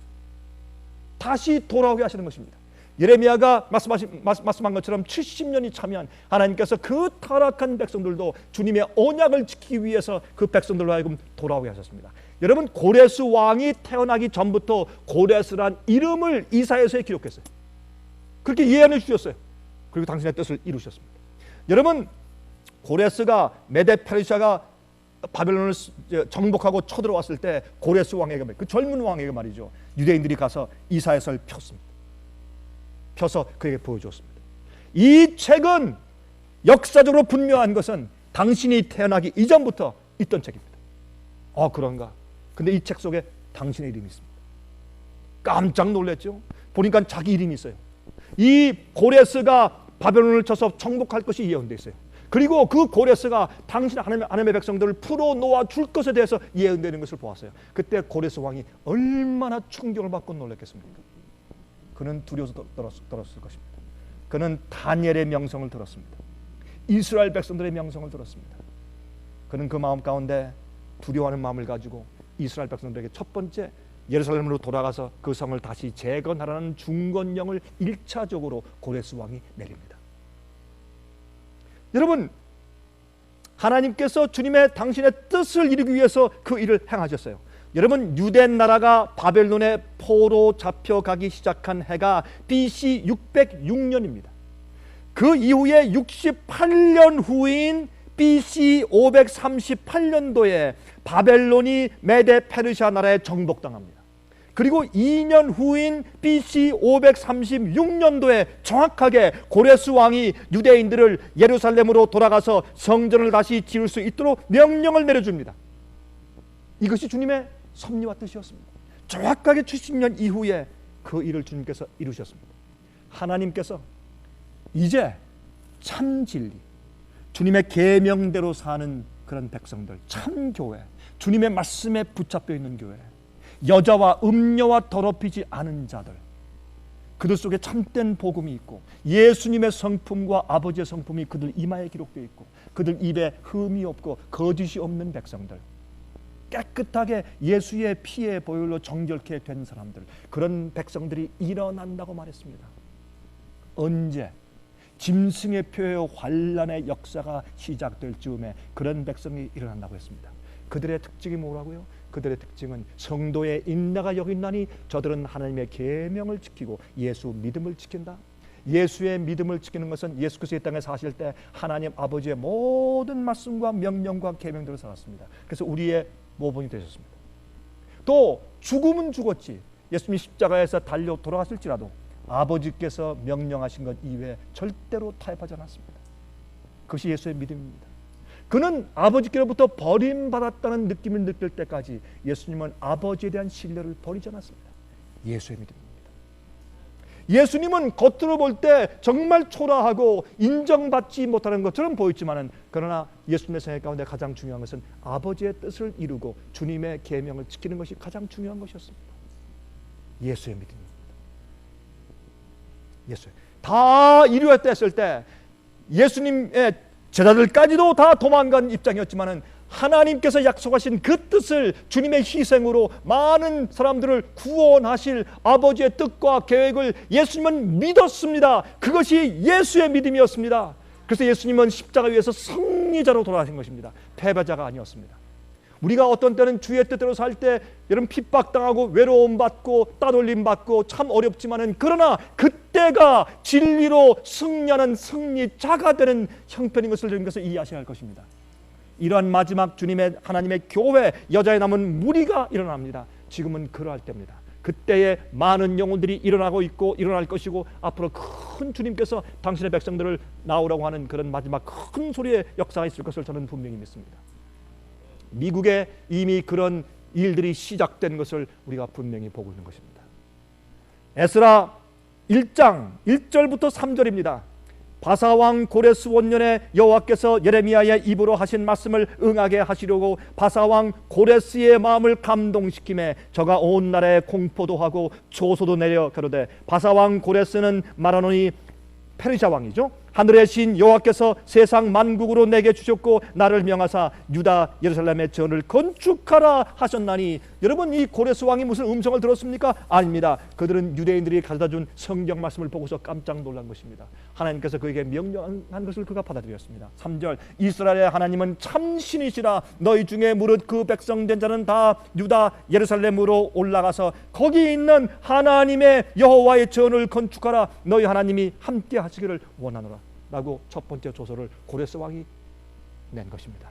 다시 돌아오게 하시는 것입니다. 예레미야가 말씀한 것처럼 70년이 차면 하나님께서 그 타락한 백성들도 주님의 언약을 지키기 위해서 그 백성들로 하여금 돌아오게 하셨습니다. 여러분, 고레스 왕이 태어나기 전부터 고레스란 이름을 이사야서에 기록했어요. 그렇게 예언해 주셨어요. 그리고 당신의 뜻을 이루셨습니다. 여러분, 고레스가 메데 페르시아가 바벨론을 정복하고 쳐들어왔을 때 고레스 왕에게, 그 젊은 왕에게 말이죠, 유대인들이 가서 이사야서를 폈습니다. 펴서 그에게 보여줬습니다. 이 책은 역사적으로 분명한 것은 당신이 태어나기 이전부터 있던 책입니다. 그런가? 근데 이 책 속에 당신의 이름이 있습니다. 깜짝 놀랐죠. 보니까 자기 이름이 있어요. 이 고레스가 바벨론을 쳐서 정복할 것이 예언되어 있어요. 그리고 그 고레스가 당신 하나님의 백성들을 풀어놓아 줄 것에 대해서 예언되는 것을 보았어요. 그때 고레스 왕이 얼마나 충격을 받고 놀랐겠습니까? 그는 두려워서 떨었을 것입니다. 그는 다니엘의 명성을 들었습니다. 이스라엘 백성들의 명성을 들었습니다. 그는 그 마음 가운데 두려워하는 마음을 가지고 이스라엘 백성들에게 첫 번째 예루살렘으로 돌아가서 그 성을 다시 재건하라는 중건령을 1차적으로 고레스 왕이 내립니다. 여러분, 하나님께서 주님의 당신의 뜻을 이루기 위해서 그 일을 행하셨어요. 여러분, 유대 나라가 바벨론의 포로 잡혀가기 시작한 해가 BC 606년입니다. 그 이후에 68년 후인 BC 538년도에 바벨론이 메데 페르시아 나라에 정복당합니다. 그리고 2년 후인 BC 536년도에 정확하게 고레스 왕이 유대인들을 예루살렘으로 돌아가서 성전을 다시 지을 수 있도록 명령을 내려줍니다. 이것이 주님의 섭리와 뜻이었습니다. 정확하게 70년 이후에 그 일을 주님께서 이루셨습니다. 하나님께서 이제 참 진리, 주님의 계명대로 사는 그런 백성들, 참 교회, 주님의 말씀에 붙잡혀 있는 교회, 여자와 음녀와 더럽히지 않은 자들, 그들 속에 참된 복음이 있고 예수님의 성품과 아버지의 성품이 그들 이마에 기록되어 있고 그들 입에 흠이 없고 거짓이 없는 백성들, 깨끗하게 예수의 피의 보혈로 정결케 된 사람들, 그런 백성들이 일어난다고 말했습니다. 언제? 짐승의 표의 환란의 역사가 시작될 즈음에 그런 백성이 일어난다고 했습니다. 그들의 특징이 뭐라고요? 그들의 특징은 성도의 인내가 여기 있나니 저들은 하나님의 계명을 지키고 예수 믿음을 지킨다. 예수의 믿음을 지키는 것은 예수께서 이 땅에 사실 때 하나님 아버지의 모든 말씀과 명령과 계명대로 살았습니다. 그래서 우리의 모범이 되셨습니다. 또 죽음은 죽었지, 예수님이 십자가에서 달려 돌아가실지라도 아버지께서 명령하신 것 이외에 절대로 타협하지 않았습니다. 그것이 예수의 믿음입니다. 그는 아버지께로부터 버림받았다는 느낌을 느낄 때까지 예수님은 아버지에 대한 신뢰를 버리지 않았습니다. 예수의 믿음입니다. 예수님은 겉으로 볼 때 정말 초라하고 인정받지 못하는 것처럼 보였지만은, 그러나 예수님의 생애 가운데 가장 중요한 것은 아버지의 뜻을 이루고 주님의 계명을 지키는 것이 가장 중요한 것이었습니다. 예수의 믿음입니다. 예수 다 이루었다 했을 때 예수님의 제자들까지도 다 도망간 입장이었지만은 하나님께서 약속하신 그 뜻을 주님의 희생으로 많은 사람들을 구원하실 아버지의 뜻과 계획을 예수님은 믿었습니다. 그것이 예수의 믿음이었습니다. 그래서 예수님은 십자가 위에서 승리자로 돌아가신 것입니다. 패배자가 아니었습니다. 우리가 어떤 때는 주의 뜻대로 살 때 여러분 핍박당하고 외로움받고 따돌림받고 참 어렵지만은, 그러나 그때가 진리로 승리하는 승리자가 되는 형편인 것을 주님께서 이해하셔야 할 것입니다. 이러한 마지막 주님의 하나님의 교회, 여자의 남은 무리가 일어납니다. 지금은 그러할 때입니다. 그때에 많은 영혼들이 일어나고 있고 일어날 것이고 앞으로 큰 주님께서 당신의 백성들을 나오라고 하는 그런 마지막 큰 소리의 역사가 있을 것을 저는 분명히 믿습니다. 미국에 이미 그런 일들이 시작된 것을 우리가 분명히 보고 있는 것입니다. 에스라 1장 1절부터 3절입니다. 바사왕 고레스 원년에 여호와께서 예레미야의 입으로 하신 말씀을 응하게 하시려고 바사왕 고레스의 마음을 감동시키매 저가 온 나라에 공포도 하고 조소도 내려 가로되, 바사왕 고레스는 말하노니 페르시아 왕이죠. 하늘의 신 여호와께서 세상 만국으로 내게 주셨고 나를 명하사 유다 예루살렘의 전을 건축하라 하셨나니. 여러분, 이 고레스 왕이 무슨 음성을 들었습니까? 아닙니다. 그들은 유대인들이 가져다준 성경 말씀을 보고서 깜짝 놀란 것입니다. 하나님께서 그에게 명령한 것을 그가 받아들였습니다. 3절, 이스라엘의 하나님은 참신이시라. 너희 중에 무릇 그 백성 된 자는 다 유다 예루살렘으로 올라가서 거기 있는 하나님의 여호와의 전을 건축하라. 너희 하나님이 함께 하시기를 원하노라 라고 첫 번째 조서를 고레스 왕이 낸 것입니다.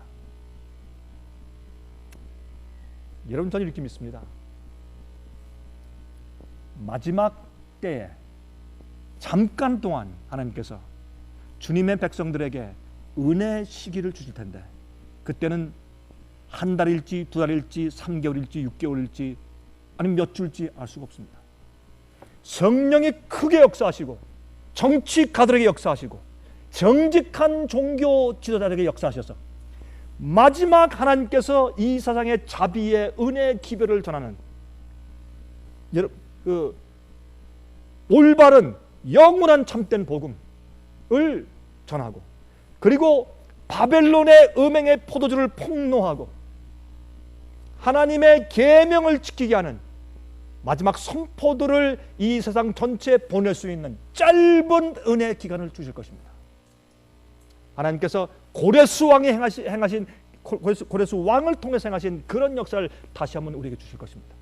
여러분, 저는 이렇게 믿습니다. 마지막 때에 잠깐 동안 하나님께서 주님의 백성들에게 은혜 시기를 주실 텐데, 그때는 한 달일지 두 달일지 3개월일지 6개월일지 아니면 몇 주일지 알 수가 없습니다. 성령이 크게 역사하시고 정치가들에게 역사하시고 정직한 종교 지도자들에게 역사하셔서 마지막 하나님께서 이 세상의 자비의 은혜의 기별을 전하는 올바른 영원한 참된 복음을 전하고, 그리고 바벨론의 음행의 포도주를 폭로하고 하나님의 계명을 지키게 하는 마지막 선포들을 이 세상 전체에 보낼 수 있는 짧은 은혜의 기간을 주실 것입니다. 하나님께서 고레스 왕이 행하신 고레스 왕을 통해서 행하신 그런 역사를 다시 한번 우리에게 주실 것입니다.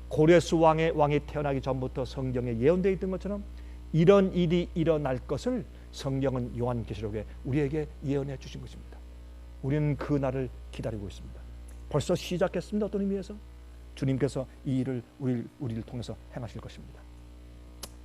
고레스 왕이 태어나기 전부터 성경에 예언되어 있던 것처럼 이런 일이 일어날 것을 성경은 요한계시록에 우리에게 예언해 주신 것입니다. 우리는 그 날을 기다리고 있습니다. 벌써 시작했습니다. 어떤 의미에서 주님께서 이 일을 우리를 통해서 행하실 것입니다.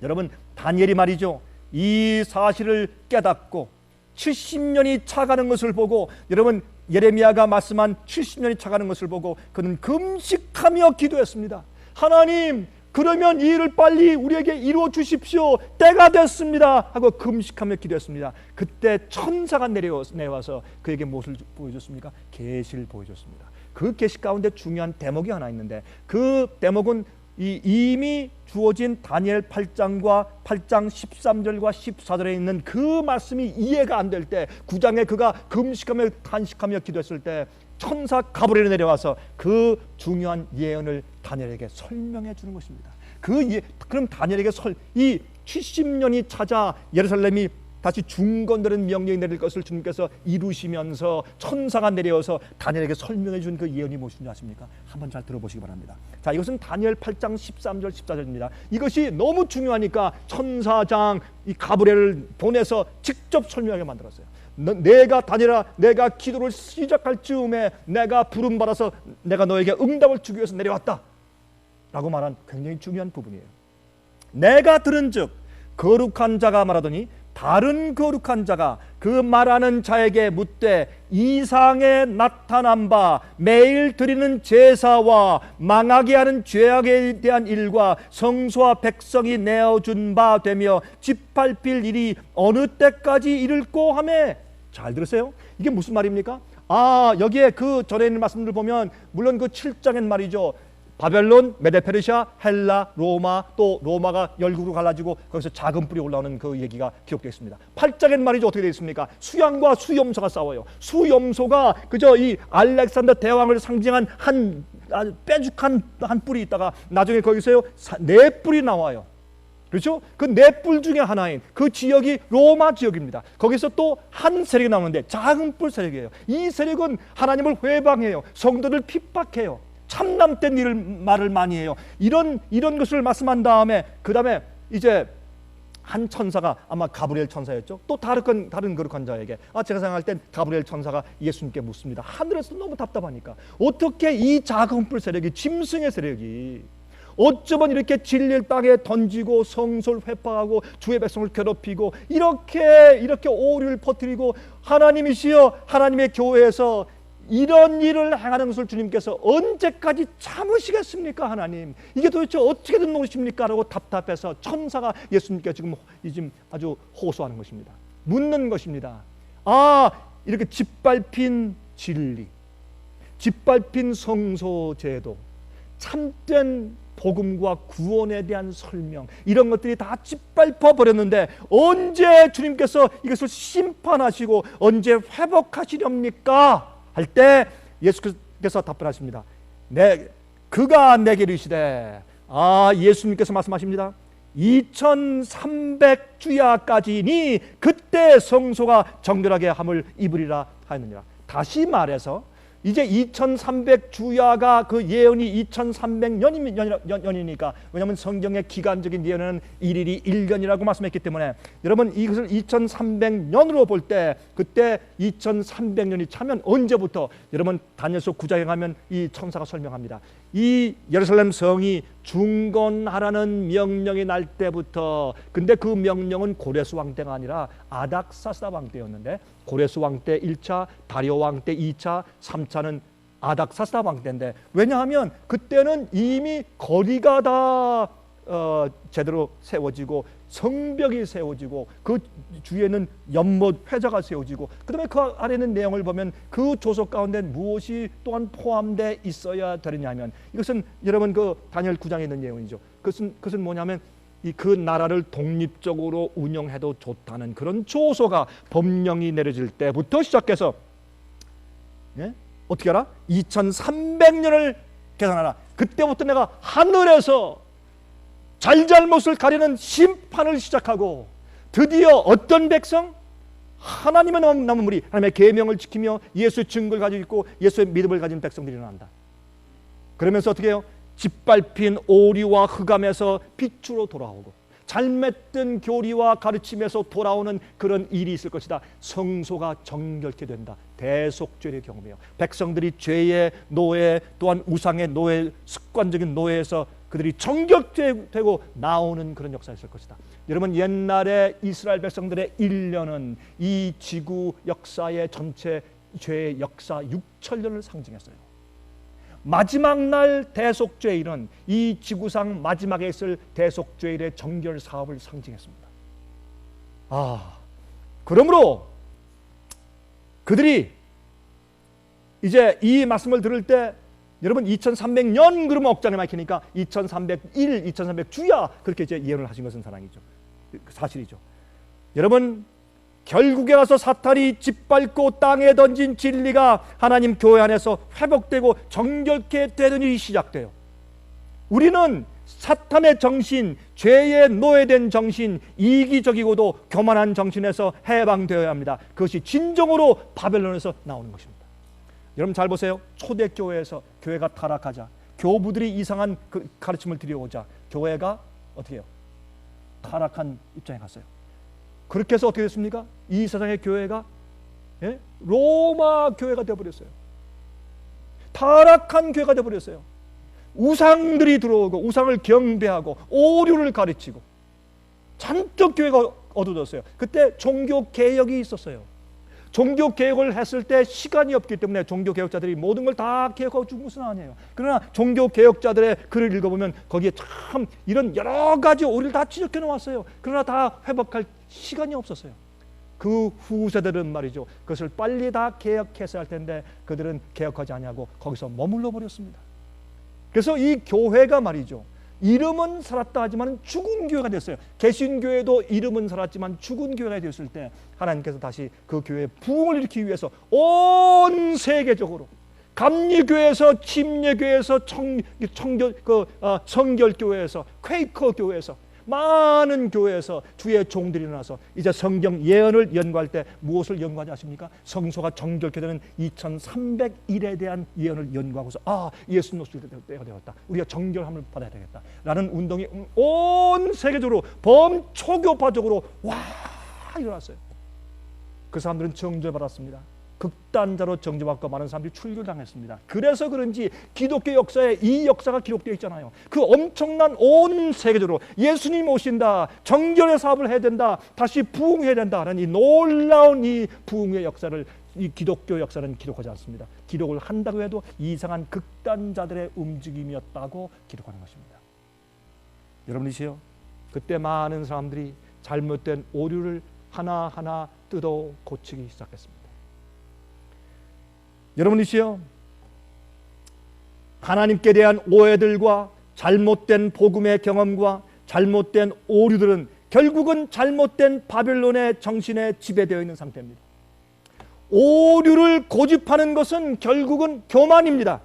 여러분, 다니엘이 말이죠, 이 사실을 깨닫고 70년이 차가는 것을 보고, 여러분 예레미야가 말씀한 70년이 차가는 것을 보고 그는 금식하며 기도했습니다. 하나님, 그러면 이 일을 빨리 우리에게 이루어 주십시오. 때가 됐습니다 하고 금식하며 기도했습니다. 그때 천사가 내려와서 그에게 무엇을 보여줬습니까? 계시를 보여줬습니다. 그 계시 가운데 중요한 대목이 하나 있는데, 그 대목은 이미 주어진 다니엘 8장 13절과 14절에 있는 그 말씀이 이해가 안 될 때, 9장에 그가 금식하며 탄식하며 기도했을 때 천사 가브리엘이 내려와서 그 중요한 예언을 다니엘에게 설명해 주는 것입니다. 그럼 다니엘에게 이 70년이 찾아 예루살렘이 다시 중건되는 명령이 내릴 것을 주님께서 이루시면서 천사가 내려와서 다니엘에게 설명해 준 그 예언이 무엇인지 아십니까? 한번 잘 들어보시기 바랍니다. 자, 이것은 다니엘 8장 13절 14절입니다. 이것이 너무 중요하니까 천사장 이 가브리엘을 보내서 직접 설명하게 만들었어요. 내가 다니엘아, 내가 기도를 시작할 즈음에 내가 부름 받아서 내가 너에게 응답을 주기 위해서 내려왔다 라고 말한 굉장히 중요한 부분이에요. 내가 들은즉 거룩한 자가 말하더니 다른 거룩한 자가 그 말하는 자에게 묻되 이상에 나타난 바 매일 드리는 제사와 망하게 하는 죄악에 대한 일과 성소와 백성이 내어준 바 되며 짓밟힐 일이 어느 때까지 이를꼬 하매. 잘 들으세요. 이게 무슨 말입니까? 여기에 그 전에 있는 말씀들 보면 물론 그 7장엔 말이죠. 바벨론, 메데페르시아, 헬라, 로마, 또 로마가 열국으로 갈라지고 거기서 작은 뿔이 올라오는 그 얘기가 기록되어 있습니다. 8장엔 말이죠. 어떻게 되어 있습니까? 수양과 수염소가 싸워요. 수염소가 그저 이 알렉산더 대왕을 상징한 한 빼죽한 한 뿔이 있다가 나중에 거기서요 4뿔이 나와요. 그렇죠? 그 4뿔 중에 하나인 그 지역이 로마 지역입니다. 거기서 또 한 세력이 나오는데 작은 뿔 세력이에요. 이 세력은 하나님을 회방해요. 성도를 핍박해요. 참남된 일을 말을 많이 해요. 이런 것을 말씀한 다음에 그 다음에 이제 한 천사가 아마 가브리엘 천사였죠. 또 다른 거룩한 자에게 제가 생각할 땐 가브리엘 천사가 예수님께 묻습니다. 하늘에서 너무 답답하니까 어떻게 이 작은 뿔 세력이, 짐승의 세력이 어쩌면 이렇게 진리를 땅에 던지고 성소를 회파하고 주의 백성을 괴롭히고 이렇게 오류를 퍼뜨리고 하나님이시여 하나님의 교회에서 이런 일을 행하는 것을 주님께서 언제까지 참으시겠습니까? 하나님, 이게 도대체 어떻게 된 것입니까? 라고 답답해서 천사가 예수님께 지금 아주 호소하는 것입니다. 묻는 것입니다. 이렇게 짓밟힌 진리, 짓밟힌 성소 제도, 참된 복음과 구원에 대한 설명, 이런 것들이 다 짓밟혀 버렸는데 언제 주님께서 이것을 심판하시고 언제 회복하시렵니까? 할 때 예수께서 답변하십니다. 그가 내게 이르시되, 예수님께서 말씀하십니다. 2300주야까지니 그때 성소가 정결하게 함을 입으리라 하였느니라. 다시 말해서 이제 2300주야가 그 예언이 2300년이니까, 왜냐하면 성경의 기간적인 예언은 일일이 1년이라고 말씀했기 때문에 여러분 이것을 2300년으로 볼 때 그때 2300년이 차면 언제부터? 여러분 다니엘서 9장에 가면 이 천사가 설명합니다. 이 예루살렘 성이 중건하라는 명령이 날 때부터, 근데 그 명령은 고레스 왕 때가 아니라 아닥사스다 왕 때였는데, 고레스 왕 때 1차, 다리오 왕 때 2차, 3차는 아닥사스다 왕 때인데, 왜냐하면 그때는 이미 거리가 다 제대로 세워지고 성벽이 세워지고 그 주위에는 연못 회자가 세워지고, 그 다음에 그 아래 있는 내용을 보면 그 조석 가운데 무엇이 또한 포함되어 있어야 되느냐 하면, 이것은 여러분 그 다니엘 9장에 있는 내용이죠. 그것은 뭐냐면 그 나라를 독립적으로 운영해도 좋다는 그런 조서가 법령이 내려질 때부터 시작해서 어떻게 알아? 2300년을 계산하라. 그때부터 내가 하늘에서 잘잘못을 가리는 심판을 시작하고, 드디어 어떤 백성? 하나님의 남은 무리, 하나님의 계명을 지키며 예수의 증거를 가지고 있고 예수의 믿음을 가진 백성들이 일어난다. 그러면서 어떻게 해요? 짓밟힌 오리와 흑암에서 빛으로 돌아오고 잘못된 교리와 가르침에서 돌아오는 그런 일이 있을 것이다. 성소가 정결케 된다. 대속죄의 경험이에요. 백성들이 죄의 노예, 또한 우상의 노예, 습관적인 노예에서 그들이 정결되고 나오는 그런 역사가 있을 것이다. 여러분, 옛날에 이스라엘 백성들의 1년은 이 지구 역사의 전체 죄의 역사 6천년을 상징했어요. 마지막 날 대속죄일은 이 지구상 마지막에 있을 대속죄일의 정결 사업을 상징했습니다. 그러므로 그들이 이제 이 말씀을 들을 때 여러분 2300년 그러면 억장에 막히니까 2301, 2300주야 그렇게 이제 예언을 하신 것은 사실이죠. 여러분 결국에 가서 사탄이 짓밟고 땅에 던진 진리가 하나님 교회 안에서 회복되고 정결케 되는 일이 시작돼요. 우리는 사탄의 정신, 죄에 노예된 정신, 이기적이고도 교만한 정신에서 해방되어야 합니다. 그것이 진정으로 바벨론에서 나오는 것입니다. 여러분 잘 보세요. 초대교회에서 교회가 타락하자 교부들이 이상한 그 가르침을 들여오자 교회가 어떻게 해요? 타락한 입장에 갔어요. 그렇게 해서 어떻게 됐습니까? 이 세상의 교회가 로마 교회가 되어버렸어요. 타락한 교회가 되어버렸어요. 우상들이 들어오고 우상을 경배하고 오류를 가르치고 잔뜩 교회가 어두워졌어요. 그때 종교개혁이 있었어요. 종교개혁을 했을 때 시간이 없기 때문에 종교개혁자들이 모든 걸 다 개혁하고 죽은 것은 아니에요. 그러나 종교개혁자들의 글을 읽어보면 거기에 참 이런 여러 가지 오류를 다 지적해 놓았어요. 그러나 다 회복할 시간이 없었어요. 그 후세들은 말이죠, 그것을 빨리 다 개혁해서 할 텐데 그들은 개혁하지 아니하고 거기서 머물러 버렸습니다. 그래서 이 교회가 말이죠, 이름은 살았다 하지만 죽은 교회가 됐어요. 개신교회도 이름은 살았지만 죽은 교회가 되었을 때 하나님께서 다시 그 교회의 부흥을 일으키기 위해서 온 세계적으로 감리교회에서 침례교회에서 성결교회에서 퀘이커교회에서 많은 교회에서 주의 종들이 일어나서 이제 성경 예언을 연구할 때 무엇을 연구하지 아십니까? 성소가 정결케 되는 2301에 대한 예언을 연구하고서 예수님 오실 때가 되었다. 우리가 정결함을 받아야 되겠다. 라는 운동이 온 세계적으로 범초교파적으로 일어났어요. 그 사람들은 정죄받았습니다. 극단자로 정죄받고 많은 사람들이 출교당했습니다. 그래서 그런지 기독교 역사에 이 역사가 기록되어 있잖아요. 그 엄청난 온 세계적으로 예수님 오신다, 정결의 사업을 해야 된다, 다시 부흥해야 된다는 이 놀라운 이 부흥의 역사를 이 기독교 역사는 기록하지 않습니다. 기록을 한다고 해도 이상한 극단자들의 움직임이었다고 기록하는 것입니다. 여러분이시요, 그때 많은 사람들이 잘못된 오류를 하나하나 뜯어 고치기 시작했습니다. 여러분이시여, 하나님께 대한 오해들과 잘못된 복음의 경험과 잘못된 오류들은 결국은 잘못된 바벨론의 정신에 지배되어 있는 상태입니다. 오류를 고집하는 것은 결국은 교만입니다.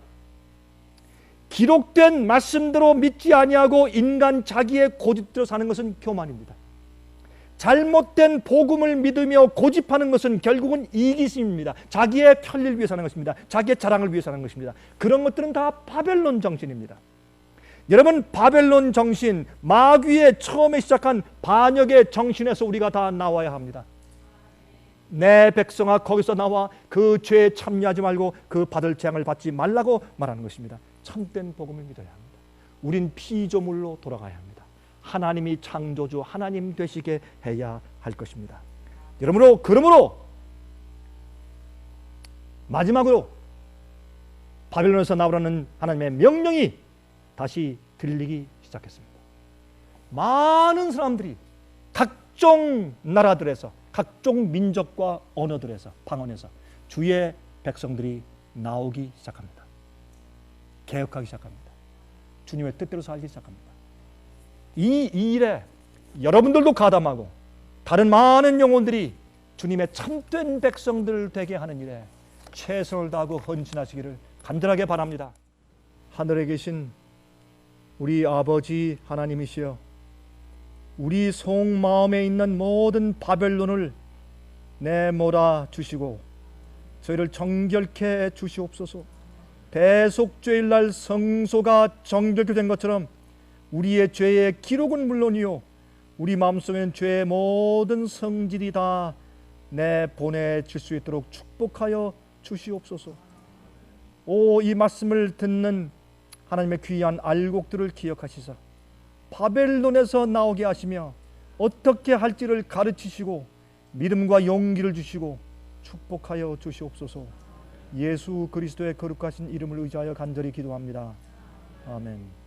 기록된 말씀대로 믿지 아니하고 인간 자기의 고집대로 사는 것은 교만입니다. 잘못된 복음을 믿으며 고집하는 것은 결국은 이기심입니다. 자기의 편리를 위해 사는 것입니다. 자기의 자랑을 위해 사는 것입니다. 그런 것들은 다 바벨론 정신입니다. 여러분, 바벨론 정신, 마귀의 처음에 시작한 반역의 정신에서 우리가 다 나와야 합니다. 내 백성아, 거기서 나와 그 죄에 참여하지 말고 그 받을 재앙을 받지 말라고 말하는 것입니다. 참된 복음을 믿어야 합니다. 우린 피조물로 돌아가야 합니다. 하나님이 창조주 하나님 되시게 해야 할 것입니다. 그러므로 마지막으로 바벨론에서 나오라는 하나님의 명령이 다시 들리기 시작했습니다. 많은 사람들이 각종 나라들에서 각종 민족과 언어들에서 방언에서 주의 백성들이 나오기 시작합니다. 개혁하기 시작합니다. 주님의 뜻대로 살기 시작합니다. 이 일에 여러분들도 가담하고 다른 많은 영혼들이 주님의 참된 백성들 되게 하는 일에 최선을 다하고 헌신하시기를 간절하게 바랍니다. 하늘에 계신 우리 아버지 하나님이시여, 우리 속마음에 있는 모든 바벨론을 내몰아 주시고 저희를 정결케 해 주시옵소서. 대속죄일 날 성소가 정결케 된 것처럼 우리의 죄의 기록은 물론이요, 우리 마음속에는 죄의 모든 성질이 다 내보내질 수 있도록 축복하여 주시옵소서. 이 말씀을 듣는 하나님의 귀한 알곡들을 기억하시사 바벨론에서 나오게 하시며 어떻게 할지를 가르치시고 믿음과 용기를 주시고 축복하여 주시옵소서. 예수 그리스도의 거룩하신 이름을 의지하여 간절히 기도합니다. 아멘.